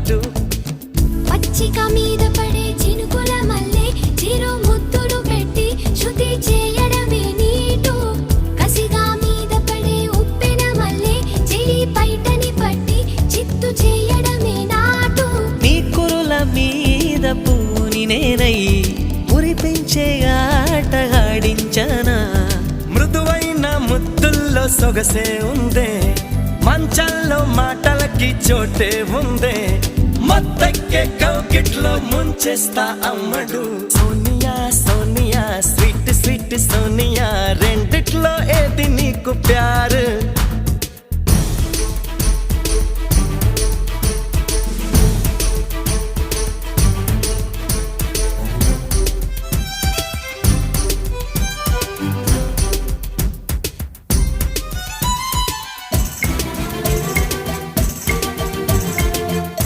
అమ్మడు. పచ్చిక మీద పడే చినుకుల మల్లె చిరు ముద్దులు పెట్టి శృతి చేయడమే నీటు. కసిగా మీద పడే ఉప్పెన మల్లె చెలి పైటని పట్టి చిత్తు చేయడమే నాటు. నీ కురుల మీద పూని నేనై మురిపించే ఆట ఆడించనా. మృదువైన ముద్దుల్లో సొగసే ఉందే, మంచంలో మాటలకి చోటే ఉందే. మత్తెక్కే కౌకిట్లో ముంచేస్తా అమ్మడు. సోనియా సోనియా స్వీట్ స్వీట్ సోనియా, రెండిట్లో ఏది నీకు ప్యారు?